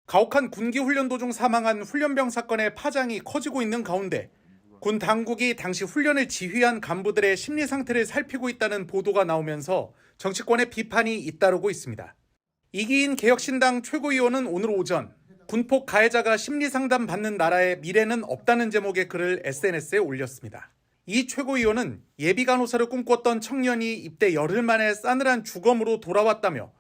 가혹한 군기 훈련 도중 사망한 훈련병 사건의 파장이 커지고 있는 가운데 군 당국이 당시 훈련을 지휘한 간부들의 심리 상태를 살피고 있다는 보도가 나오면서 정치권의 비판이 잇따르고 있습니다. 이기인 개혁신당 최고위원은 오늘 오전 군폭 가해자가 심리상담 받는 나라에 미래는 없다는 제목의 글을 SNS에 올렸습니다. 이 최고위원은 예비 간호사를 꿈꿨던 청년이 입대 열흘 만에 싸늘한 주검으로 돌아왔다며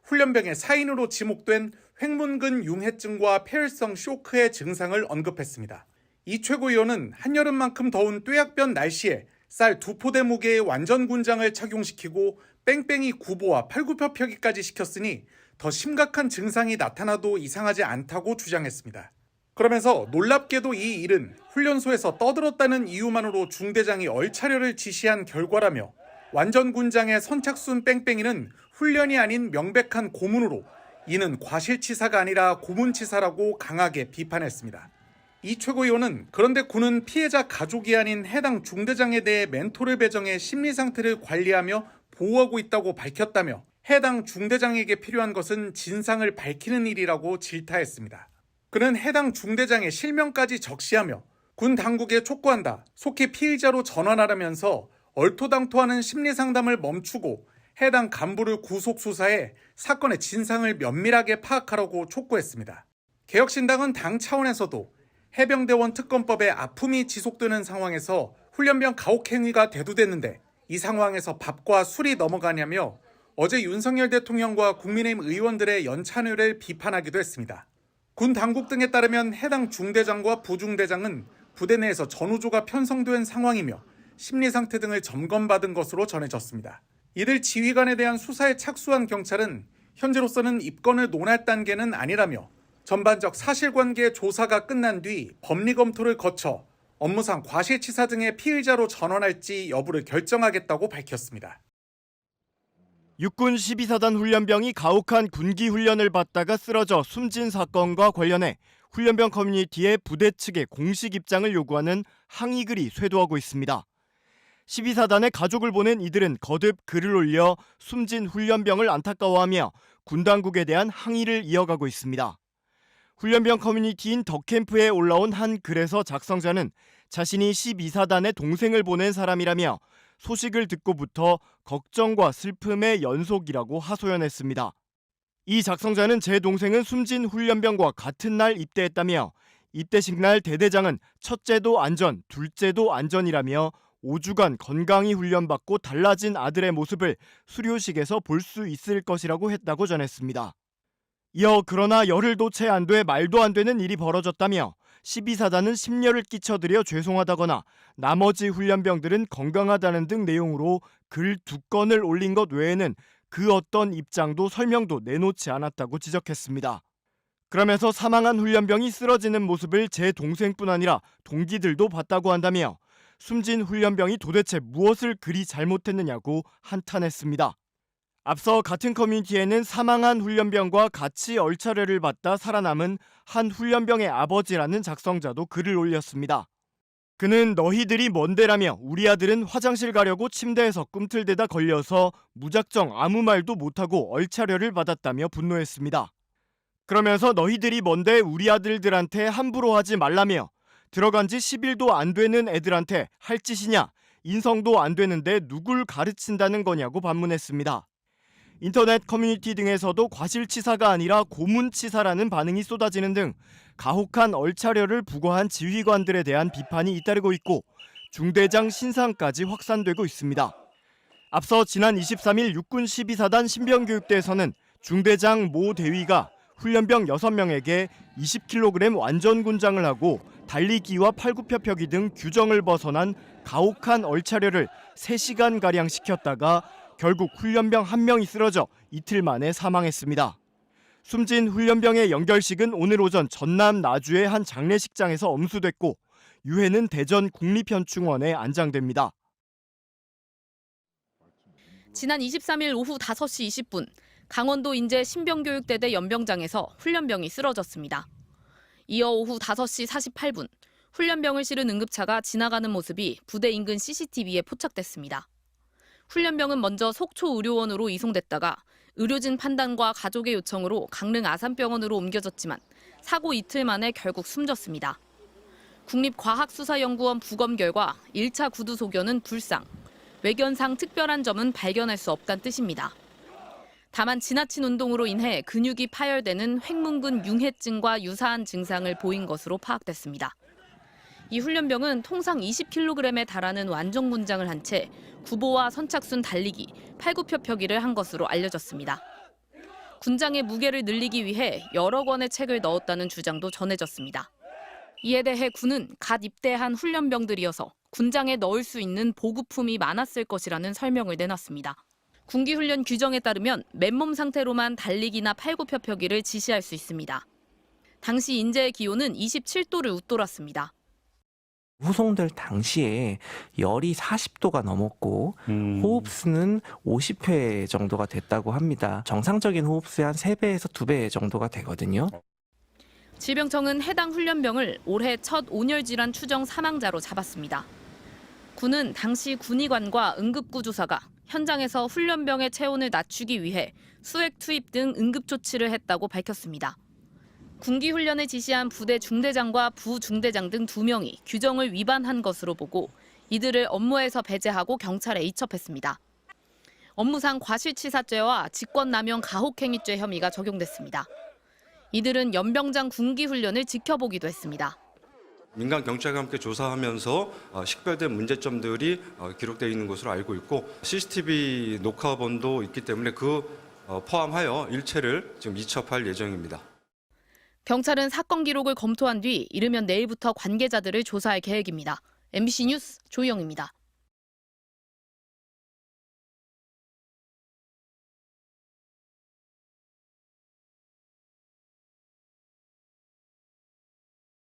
훈련병의 사인으로 지목된 횡문근 융해증과 폐혈성 쇼크의 증상을 언급했습니다. 이 최고위원은 한여름만큼 더운 뙤약변 날씨에 쌀 2포대 무게의 완전 군장을 착용시키고 뺑뺑이 구보와 팔굽혀펴기까지 시켰으니 더 심각한 증상이 나타나도 이상하지 않다고 주장했습니다. 그러면서 놀랍게도 이 일은 훈련소에서 떠들었다는 이유만으로 중대장이 얼차려를 지시한 결과라며 완전 군장의 선착순 뺑뺑이는 훈련이 아닌 명백한 고문으로 이는 과실치사가 아니라 고문치사라고 강하게 비판했습니다. 이 최고위원은 그런데 군은 피해자 가족이 아닌 해당 중대장에 대해 멘토를 배정해 심리 상태를 관리하며 보호하고 있다고 밝혔다며 해당 중대장에게 필요한 것은 진상을 밝히는 일이라고 질타했습니다. 그는 해당 중대장의 실명까지 적시하며 군 당국에 촉구한다, 속히 피의자로 전환하라면서 얼토당토하는 심리상담을 멈추고 해당 간부를 구속 수사해 사건의 진상을 면밀하게 파악하라고 촉구했습니다. 개혁신당은 당 차원에서도 해병대원 특검법에 아픔이 지속되는 상황에서 훈련병 가혹행위가 대두됐는데 이 상황에서 밥과 술이 넘어가냐며 어제 윤석열 대통령과 국민의힘 의원들의 연찬회를 비판하기도 했습니다. 군 당국 등에 따르면 해당 중대장과 부중대장은 부대 내에서 전우조가 편성된 상황이며 심리 상태 등을 점검받은 것으로 전해졌습니다. 이들 지휘관에 대한 수사에 착수한 경찰은 현재로서는 입건을 논할 단계는 아니라며 전반적 사실관계 조사가 끝난 뒤 법리 검토를 거쳐 업무상 과실치사 등의 피의자로 전환할지 여부를 결정하겠다고 밝혔습니다. 육군 12사단 훈련병이 가혹한 군기 훈련을 받다가 쓰러져 숨진 사건과 관련해 훈련병 커뮤니티에 부대 측의 공식 입장을 요구하는 항의글이 쇄도하고 있습니다. 12사단에 가족을 보낸 이들은 거듭 글을 올려 숨진 훈련병을 안타까워하며 군 당국에 대한 항의를 이어가고 있습니다. 훈련병 커뮤니티인 덕캠프에 올라온 한 글에서 작성자는 자신이 12사단에 동생을 보낸 사람이라며 소식을 듣고부터 걱정과 슬픔의 연속이라고 하소연했습니다. 이 작성자는 제 동생은 숨진 훈련병과 같은 날 입대했다며 입대식 날 대대장은 첫째도 안전, 둘째도 안전이라며 5주간 건강히 훈련받고 달라진 아들의 모습을 수료식에서 볼 수 있을 것이라고 했다고 전했습니다. 이어 그러나 열흘도 채 안 돼 말도 안 되는 일이 벌어졌다며 12사단은 심려를 끼쳐드려 죄송하다거나 나머지 훈련병들은 건강하다는 등 내용으로 글 2건을 올린 것 외에는 그 어떤 입장도 설명도 내놓지 않았다고 지적했습니다. 그러면서 사망한 훈련병이 쓰러지는 모습을 제 동생뿐 아니라 동기들도 봤다고 한다며 숨진 훈련병이 도대체 무엇을 그리 잘못했느냐고 한탄했습니다. 앞서 같은 커뮤니티에는 사망한 훈련병과 같이 얼차려를 받다 살아남은 한 훈련병의 아버지라는 작성자도 글을 올렸습니다. 그는 너희들이 뭔데라며 우리 아들은 화장실 가려고 침대에서 꿈틀대다 걸려서 무작정 아무 말도 못하고 얼차려를 받았다며 분노했습니다. 그러면서 너희들이 뭔데 우리 아들들한테 함부로 하지 말라며 들어간 지 10일도 안 되는 애들한테 할 짓이냐, 인성도 안 되는데 누굴 가르친다는 거냐고 반문했습니다. 인터넷 커뮤니티 등에서도 과실치사가 아니라 고문치사라는 반응이 쏟아지는 등 가혹한 얼차려를 부과한 지휘관들에 대한 비판이 잇따르고 있고 중대장 신상까지 확산되고 있습니다. 앞서 지난 23일 육군 12사단 신병교육대에서는 중대장 모 대위가 훈련병 6명에게 20kg 완전 군장을 하고 달리기와 팔굽혀펴기 등 규정을 벗어난 가혹한 얼차려를 3시간가량 시켰다가 결국 훈련병 1명이 쓰러져 이틀 만에 사망했습니다. 숨진 훈련병의 연결식은 오늘 오전 전남 나주의 한 장례식장에서 엄수됐고 유해는 대전 국립현충원에 안장됩니다. 지난 23일 오후 5시 20분 강원도 인제 신병교육대대 연병장에서 훈련병이 쓰러졌습니다. 이어 오후 5시 48분 훈련병을 실은 응급차가 지나가는 모습이 부대 인근 CCTV에 포착됐습니다. 훈련병은 먼저 속초의료원으로 이송됐다가 의료진 판단과 가족의 요청으로 강릉 아산병원으로 옮겨졌지만 사고 이틀 만에 결국 숨졌습니다. 국립과학수사연구원 부검 결과 1차 구두 소견은 불상, 외견상 특별한 점은 발견할 수 없다는 뜻입니다. 다만 지나친 운동으로 인해 근육이 파열되는 횡문근 융해증과 유사한 증상을 보인 것으로 파악됐습니다. 이 훈련병은 통상 20kg에 달하는 완전 군장을 한 채 구보와 선착순 달리기, 팔굽혀펴기를 한 것으로 알려졌습니다. 군장의 무게를 늘리기 위해 여러 권의 책을 넣었다는 주장도 전해졌습니다. 이에 대해 군은 갓 입대한 훈련병들이어서 군장에 넣을 수 있는 보급품이 많았을 것이라는 설명을 내놨습니다. 군기훈련 규정에 따르면 맨몸 상태로만 달리기나 팔굽혀펴기를 지시할 수 있습니다. 당시 인재의 기온은 27도를 웃돌았습니다. 후송될 당시에 열이 40도가 넘었고 호흡수는 50회 정도가 됐다고 합니다. 정상적인 호흡수의 한 3배에서 2배 정도가 되거든요. 질병청은 해당 훈련병을 올해 첫 온열 질환 추정 사망자로 잡았습니다. 군은 당시 군의관과 응급구조사가 현장에서 훈련병의 체온을 낮추기 위해 수액 투입 등 응급조치를 했다고 밝혔습니다. 군기훈련을 지시한 부대 중대장과 부중대장 등 2명이 규정을 위반한 것으로 보고 이들을 업무에서 배제하고 경찰에 이첩했습니다. 업무상 과실치사죄와 직권남용 가혹행위죄 혐의가 적용됐습니다. 이들은 연병장 군기훈련을 지켜보기도 했습니다. 민간 경찰과 함께 조사하면서 식별된 문제점들이 기록되어 있는 것으로 알고 있고 CCTV 녹화본도 있기 때문에 포함하여 일체를 지금 이첩할 예정입니다. 경찰은 사건 기록을 검토한 뒤 이르면 내일부터 관계자들을 조사할 계획입니다. MBC 뉴스 조희영입니다.